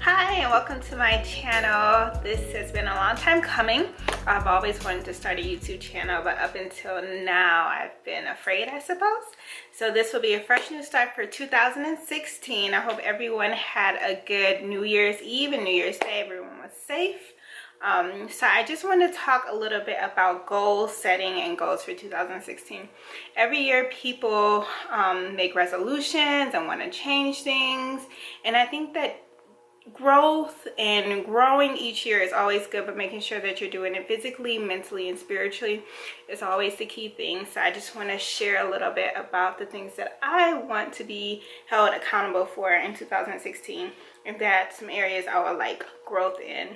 Hi and welcome to my channel. This has been a long time coming. I've always wanted to start a YouTube channel, but up until now I've been afraid, I suppose. So this will be a fresh new start for 2016. I hope everyone had a good New Year's Eve and New Year's Day. Everyone was safe. So I just want to talk a little bit about goal setting and goals for 2016. Every year people make resolutions and want to change things, and I think that growth and growing each year is always good, but making sure that you're doing it physically, mentally, and spiritually is always the key thing. So I just want to share a little bit about the things that I want to be held accountable for in 2016, and that some areas I would like growth in.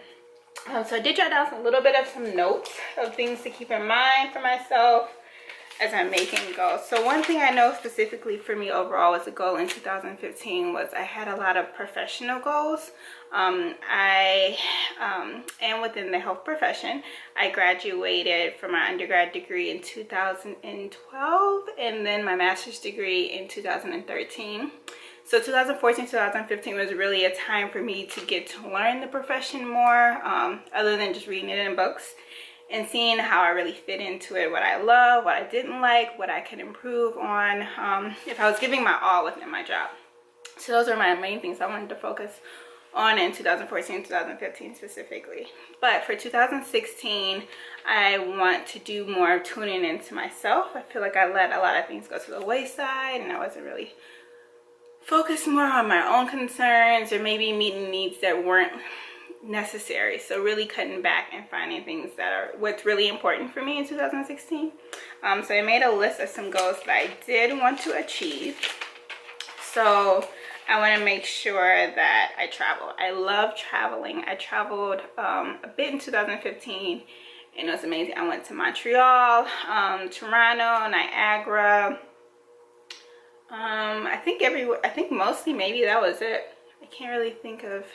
So I did jot down a little bit of some notes of things to keep in mind for myself as I'm making goals. So one thing I know specifically for me overall was a goal in 2015 was I had a lot of professional goals. I am within the health profession. I graduated from my undergrad degree in 2012 and then my master's degree in 2013. So 2014, 2015 was really a time for me to get to learn the profession more, other than just reading it in books, and seeing how I really fit into it, what I love, what I didn't like, what I could improve on, if I was giving my all within my job. So those are my main things I wanted to focus on in 2014, 2015 specifically. But for 2016, I want to do more of tuning into myself. I feel like I let a lot of things go to the wayside and I wasn't really focused more on my own concerns or maybe meeting needs that weren't necessary. So really cutting back and finding things that are what's really important for me in 2016. So I made a list of some goals that I did want to achieve. So I want to make sure that I travel. I love traveling. I traveled a bit in 2015 and it was amazing. I went to Montreal, Toronto, Niagara. I think mostly maybe that was it. I can't really think of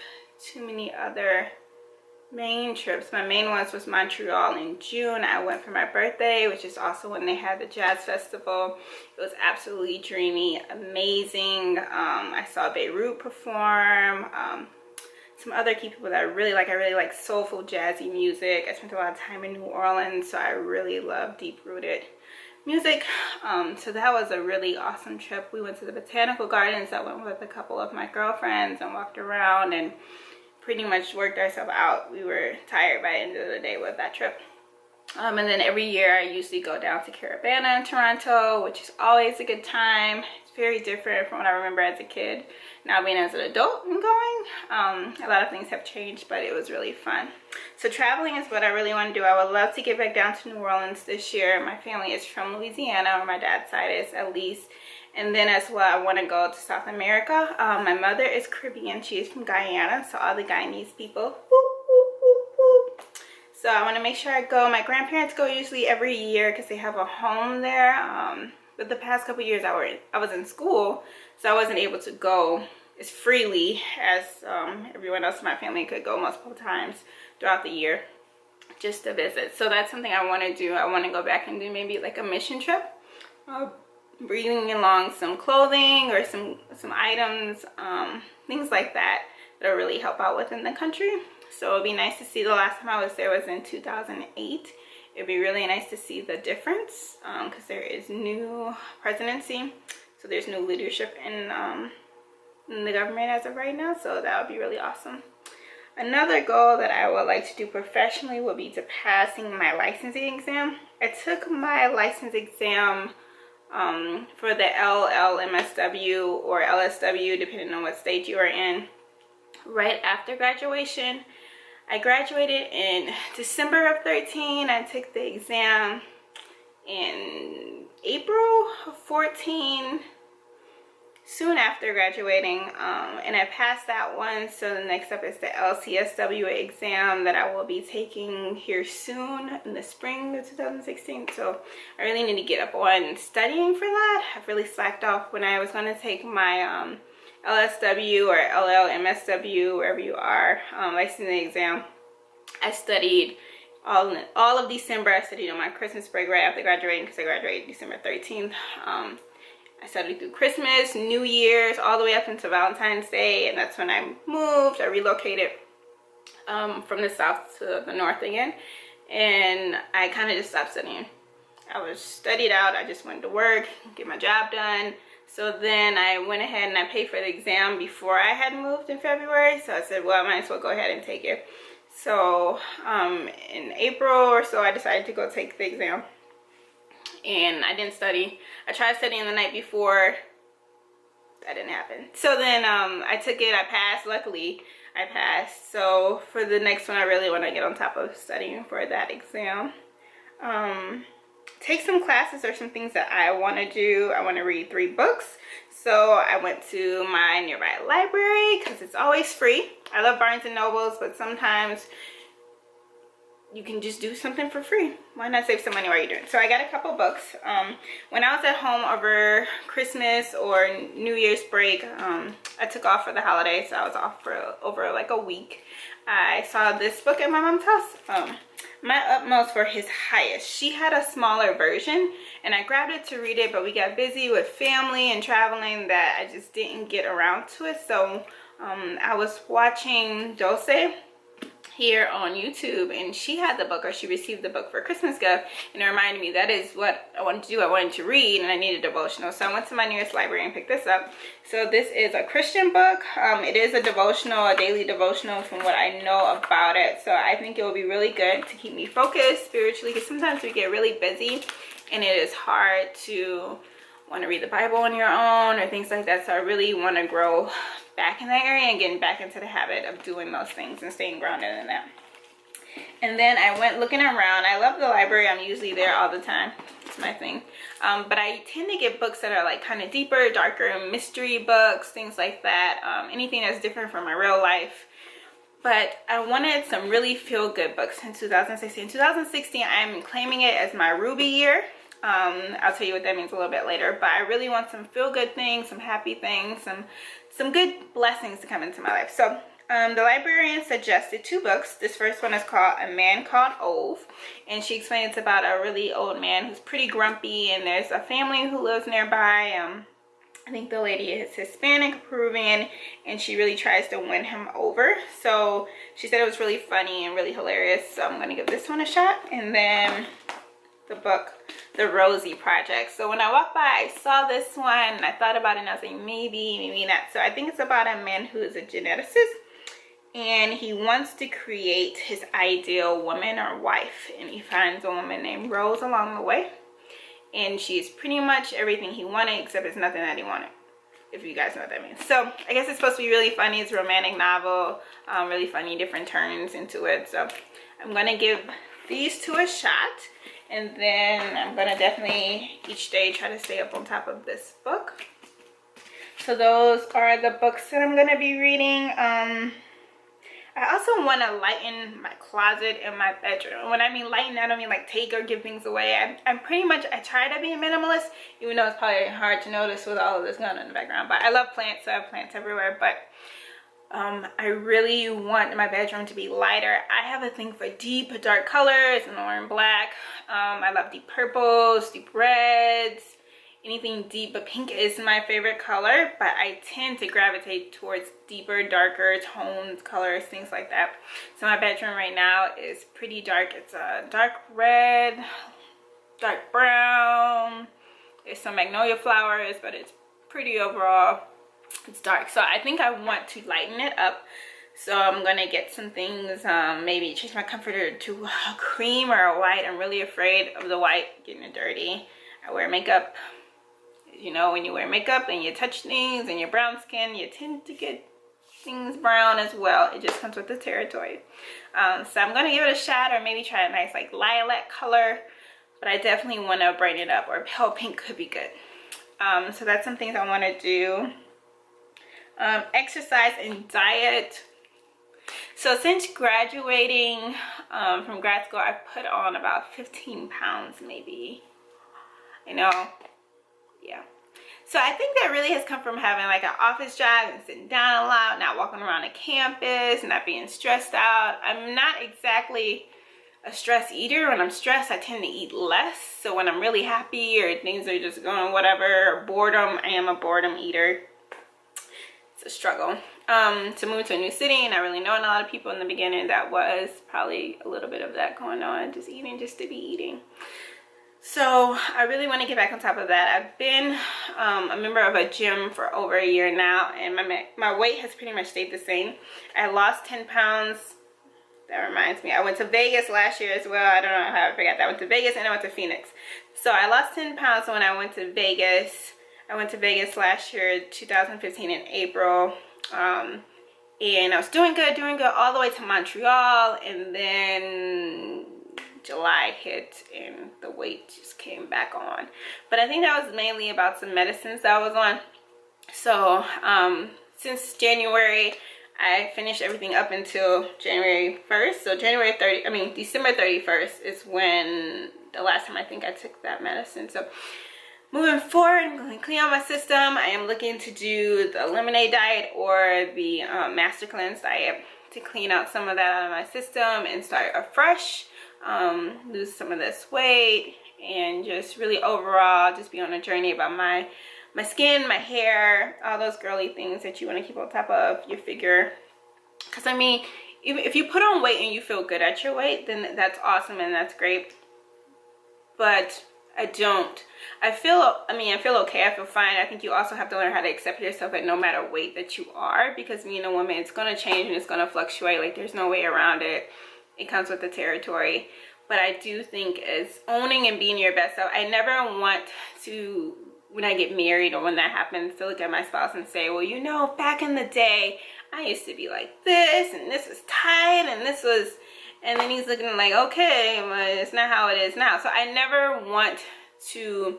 too many other main trips. My main ones was Montreal in June. I went for my birthday, which is also when they had the jazz festival. It was absolutely dreamy, amazing. I saw Beirut perform. Some other key people that I really like soulful jazzy music. I spent a lot of time in New Orleans, so I really love deep-rooted music. So that was a really awesome trip. We went to the botanical gardens. I went with a couple of my girlfriends and walked around and pretty much worked ourselves out. We were tired by the end of the day with that trip. And then every year I usually go down to Caribana in Toronto, which is always a good time. It's very different from what I remember as a kid. Now being as an adult and going, a lot of things have changed, but it was really fun. So traveling is what I really want to do. I would love to get back down to New Orleans this year. My family is from Louisiana, or my dad's side is at least. And then as well, I want to go to South America. My mother is Caribbean. She is from Guyana, so all the Guyanese people. Whoop, whoop, whoop, whoop. So I want to make sure I go. My grandparents go usually every year because they have a home there. But the past couple years I was in school, so I wasn't able to go as freely as everyone else in my family could go multiple times throughout the year just to visit. So that's something I want to do. I want to go back and do maybe like a mission trip. Bringing along some clothing or some items, things like that that'll really help out within the country. So it'll be nice to see. The last time I was there was in 2008. It'd be really nice to see the difference because there is new presidency, so there's new leadership in the government as of right now, so that would be really awesome. Another goal that I would like to do professionally would be to passing my licensing exam. I took my license exam for the LLMSW or LSW, depending on what state you are in, right after graduation. I graduated in December of 13. I took the exam in April of 14, soon after graduating, and I passed that one. So the next up is the LCSW exam that I will be taking here soon in the spring of 2016. So I really need to get up on studying for that. I've really slacked off. When I was going to take my LSW or LLMSW, wherever you are, licensing exam, I studied all of December. I studied on my Christmas break right after graduating because I graduated December 13th. I studied through Christmas, New Year's, all the way up into Valentine's Day, and that's when I moved. I relocated from the south to the north again, and I kind of just stopped studying. I was studied out. I just went to work, get my job done. So then I went ahead and I paid for the exam before I had moved in February. So I said, well, I might as well go ahead and take it. So in April or so, I decided to go take the exam. And I didn't study. I tried studying the night before. That didn't happen. So then I took it. I passed. Luckily, I passed. So for the next one, I really want to get on top of studying for that exam. Take some classes or some things that I want to do. I want to read 3 books. So I went to my nearby library because it's always free. I love Barnes and Nobles, but sometimes you can just do something for free. Why not save some money while you're doing it? So I got a couple books. When I was at home over Christmas or New Year's break, I took off for the holidays, so I was off for over like a week. I saw this book at my mom's house, My Utmost for His Highest. She had a smaller version, and I grabbed it to read it, but we got busy with family and traveling that I just didn't get around to it. So I was watching Dulce here on YouTube, and she had the book, or she received the book for a Christmas gift, and it reminded me that is what I wanted to do. I wanted to read, and I needed a devotional, so I went to my nearest library and picked this up. So this is a Christian book. It is a devotional, a daily devotional from what I know about it, so I think it will be really good to keep me focused spiritually, because sometimes we get really busy and it is hard to want to read the Bible on your own or things like that. So I really want to grow back in that area and getting back into the habit of doing those things and staying grounded in that. And then I went looking around. I love the library. I'm usually there all the time. It's my thing. But I tend to get books that are like kind of deeper, darker, mystery books, things like that. Anything that's different from my real life. But I wanted some really feel-good books in 2016. 2016, I'm claiming it as my Ruby year. I'll tell you what that means a little bit later, but I really want some feel-good things, some happy things, some good blessings to come into my life. So the librarian suggested 2 books. This first one is called A Man Called Ove, and she explains it's about a really old man who's pretty grumpy, and there's a family who lives nearby. I think the lady is Hispanic, Peruvian, and she really tries to win him over. So she said it was really funny and really hilarious, so I'm going to give this one a shot. And then the book, The Rosie Project. So when I walked by, I saw this one, and I thought about it, and I was like, maybe not. So I think it's about a man who is a geneticist, and he wants to create his ideal woman or wife, and he finds a woman named Rose along the way, and she's pretty much everything he wanted, except it's nothing that he wanted, if you guys know what that means. So I guess it's supposed to be really funny. It's a romantic novel, really funny, different turns into it. So I'm gonna give these 2 a shot. And then I'm going to definitely each day try to stay up on top of this book. So those are the books that I'm going to be reading. I also want to lighten my closet and my bedroom. When I mean lighten, I don't mean like take or give things away. I'm pretty much, I try to be a minimalist, even though it's probably hard to notice with all of this going on in the background. But I love plants, so I have plants everywhere. But I really want my bedroom to be lighter. I have a thing for deep, dark colors and orange, black. I love deep purples, deep reds, anything deep, but pink is my favorite color. But I tend to gravitate towards deeper, darker tones, colors, things like that. So my bedroom right now is pretty dark. It's a dark red, dark brown. There's some magnolia flowers, but it's pretty overall. It's dark, so I think I want to lighten it up. So I'm gonna get some things, maybe change my comforter to a cream or a white. I'm really afraid of the white getting it dirty. I wear makeup. You know, when you wear makeup and you touch things and your brown skin, you tend to get things brown as well. It just comes with the territory. So I'm gonna give it a shot, or maybe try a nice like lilac color, but I definitely want to brighten it up, or pale pink could be good. So that's some things I want to do. Exercise and diet. So since graduating from grad school, I've put on about 15 pounds maybe. You know, yeah. So I think that really has come from having like an office job and sitting down a lot, not walking around the campus, not being stressed out. I'm not exactly a stress eater. When I'm stressed, I tend to eat less. So when I'm really happy or things are just going whatever, or boredom, I am a boredom eater. It's a struggle. To move to a new city, not really knowing a lot of people in the beginning, that was probably a little bit of that going on, just eating just to be eating. So I really want to get back on top of that. I've been a member of a gym for over a year now, and my weight has pretty much stayed the same. I lost 10 pounds. That reminds me, I went to Vegas last year as well. I don't know how I forgot that. I went to Vegas and I went to Phoenix. So I lost 10 pounds when I went to Vegas. I went to Vegas last year, 2015 in April. And I was doing good all the way to Montreal, and then July hit and the weight just came back on. But I think that was mainly about some medicines that I was on. So since January, I finished everything up until January 1st. So December 31st is when the last time I think I took that medicine. So moving forward, I'm going to clean out my system. I am looking to do the lemonade diet or the master cleanse diet to clean out some of that out of my system and start afresh, lose some of this weight, and just really overall just be on a journey about my skin, my hair, all those girly things that you want to keep on top of your figure. Because I mean, if you put on weight and you feel good at your weight, then that's awesome and that's great. But I feel okay, I feel fine. I think you also have to learn how to accept yourself at no matter weight that you are, because being a woman, it's going to change and it's going to fluctuate. Like, there's no way around it. It comes with the territory. But I do think as owning and being your best self, I never want to, when I get married or when that happens, to look at my spouse and say, well, you know, back in the day, I used to be like this, and this was tight, and this was, and then he's looking like, okay, well, it's not how it is now. So I never want to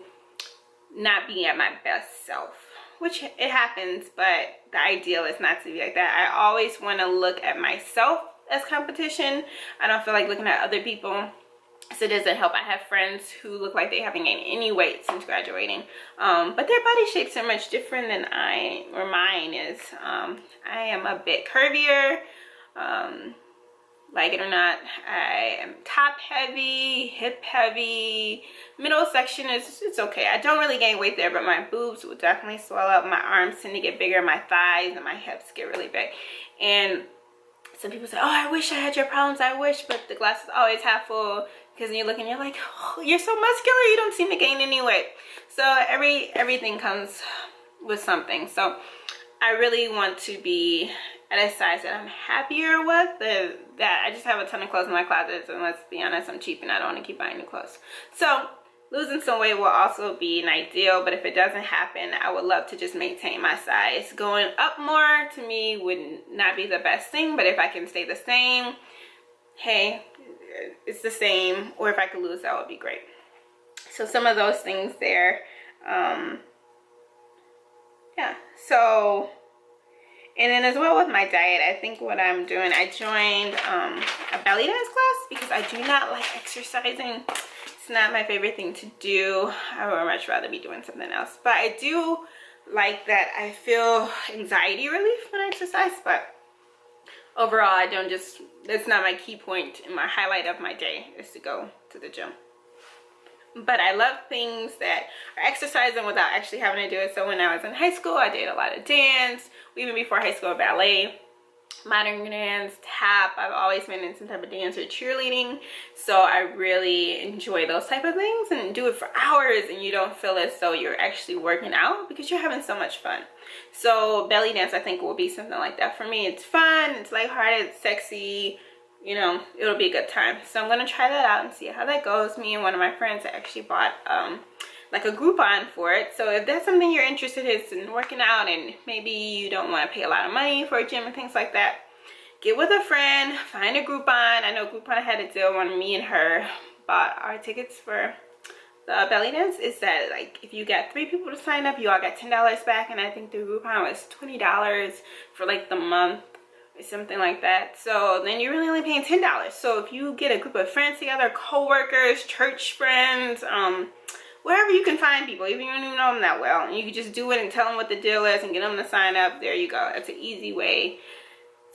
not be at my best self, which it happens, but the ideal is not to be like that. I always want to look at myself as competition. I don't feel like looking at other people. So it doesn't help. I have friends who look like they haven't gained any weight since graduating, but their body shapes are much different than mine is. I am a bit curvier, like it or not. I am top heavy, hip heavy, middle section it's okay. I don't really gain weight there, but my boobs will definitely swell up. My arms tend to get bigger, my thighs and my hips get really big. And some people say, oh, I wish I had your problems, I wish, but the glass is always half full, because when you look and you're like, oh, you're so muscular, you don't seem to gain any weight. So everything comes with something. So I really want to be at a size that I'm happier with. That I just have a ton of clothes in my closets, and let's be honest, I'm cheap and I don't want to keep buying new clothes. So losing some weight will also be an ideal, but if it doesn't happen, I would love to just maintain my size. Going up more to me would not be the best thing, but if I can stay the same, hey, it's the same. Or if I could lose, that would be great. So some of those things there. Yeah, so, and then as well with my diet, I think what I'm doing, I joined a belly dance class because I do not like exercising. It's not my favorite thing to do. I would much rather be doing something else. But I do like that I feel anxiety relief when I exercise, but overall, I don't just, that's not my key point. And my highlight of my day is to go to the gym. But I love things that are exercising without actually having to do it. So when I was in high school, I did a lot of dance. Even before high school, ballet, modern dance, tap. I've always been in some type of dance or cheerleading. So I really enjoy those type of things and do it for hours, and you don't feel as though you're actually working out because you're having so much fun. So belly dance, I think, will be something like that for me. It's fun, it's lighthearted, it's sexy. You know, it'll be a good time. So I'm gonna try that out and see how that goes. Me and one of my friends actually bought like a Groupon for it. So if that's something you're interested in working out, and maybe you don't want to pay a lot of money for a gym and things like that, get with a friend, find a Groupon. I know Groupon had a deal when me and her bought our tickets for the belly dance. Is that like if you got 3 people to sign up, you all got $10 back, and I think the Groupon was $20 for like the month or something like that. So then you're really only paying $10. So if you get a group of friends together, co-workers, church friends, wherever you can find people, even if you don't even know them that well, and you can just do it and tell them what the deal is and get them to sign up, there you go. That's an easy way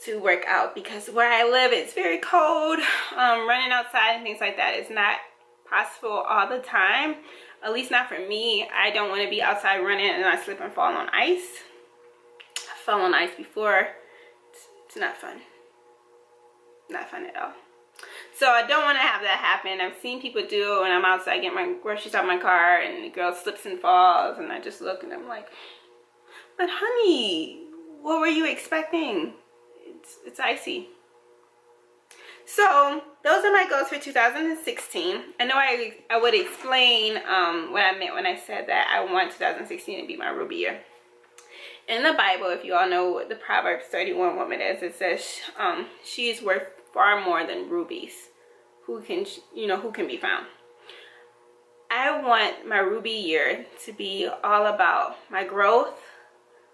to work out, because where I live it's very cold. Running outside and things like that is not possible all the time, at least not for me. I don't want to be outside running and I slip and fall on ice. I fell on ice before. It's not fun. Not fun at all. So I don't want to have that happen. I've seen people do it when I'm outside getting my groceries out of my car and the girl slips and falls, and I just look and I'm like, but honey, what were you expecting? It's icy. So those are my goals for 2016. I know I would explain what I meant when I said that I want 2016 to be my ruby year. In the Bible, if you all know what the Proverbs 31 woman is, it says she's worth far more than rubies who can be found. I want my ruby year to be all about my growth,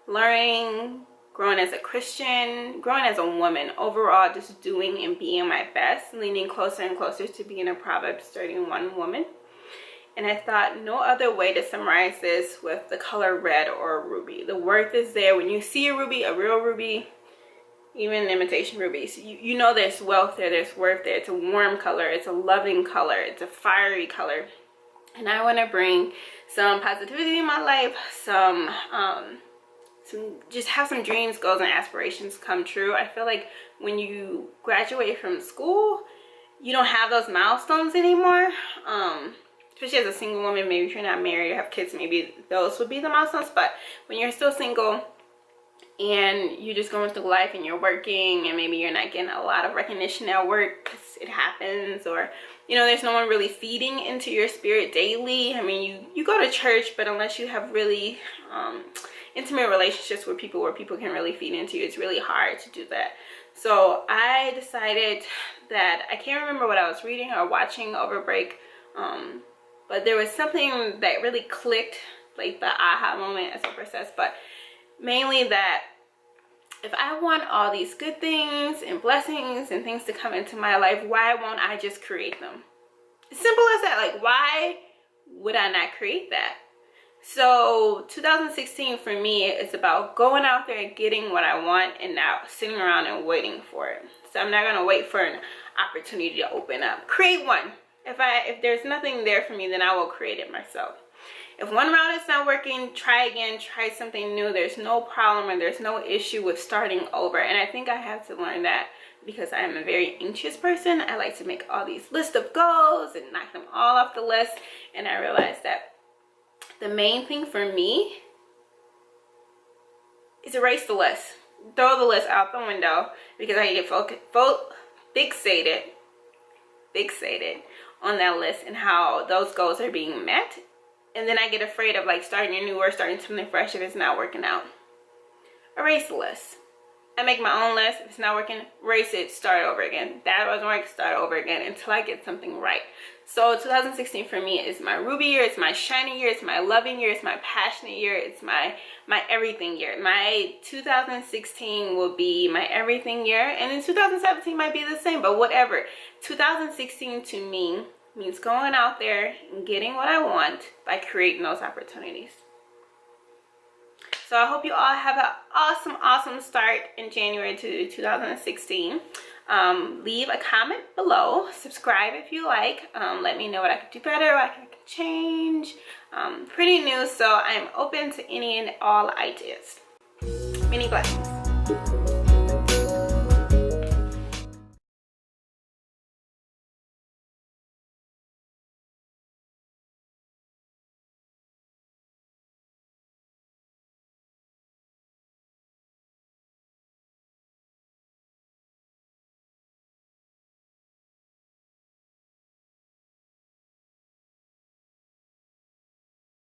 learning, growing as a Christian, growing as a woman, overall just doing and being my best, leaning closer and closer to being a Proverbs 31 woman. And I thought no other way to summarize this with the color red or ruby. The worth is there. When you see a ruby, a real ruby, even imitation rubies, you know there's wealth there, there's worth there. It's a warm color, it's a loving color, it's a fiery color. And I want to bring some positivity in my life, just have some dreams, goals, and aspirations come true. I feel like when you graduate from school, you don't have those milestones anymore. Especially as a single woman, maybe if you're not married or have kids, maybe those would be the milestones. But when you're still single and you're just going through life and you're working and maybe you're not getting a lot of recognition at work because it happens, or there's no one really feeding into your spirit daily. I mean, you go to church, but unless you have really intimate relationships with people where people can really feed into you, it's really hard to do that. So I decided that, I can't remember what I was reading or watching over break, but there was something that really clicked, like the aha moment, as Oprah says, but mainly that if I want all these good things and blessings and things to come into my life, why won't I just create them? As simple as that. Like, why would I not create that? So 2016 for me is about going out there and getting what I want and not sitting around and waiting for it. So I'm not going to wait for an opportunity to open up. Create one. If there's nothing there for me, then I will create it myself. If one route is not working, try again, try something new. There's no problem and there's no issue with starting over. And I think I have to learn that because I am a very anxious person. I like to make all these lists of goals and knock them all off the list. And I realized that the main thing for me is erase the list. Throw the list out the window because I get fixated on that list and how those goals are being met. And then I get afraid of like starting a new or starting something fresh if it's not working out. Erase the list. I make my own list. If it's not working, erase it, start over again. That wasn't working, start over again until I get something right. So 2016 for me is my ruby year, it's my shiny year, it's my loving year, it's my passionate year, it's my everything year. My 2016 will be my everything year, and then 2017 might be the same, but whatever. 2016 to me means going out there and getting what I want by creating those opportunities. So I hope you all have an awesome start in January to 2016. Leave a comment below. Subscribe if you like. Let me know what I could do better, what I could change. Pretty new, so I'm open to any and all ideas. Many blessings.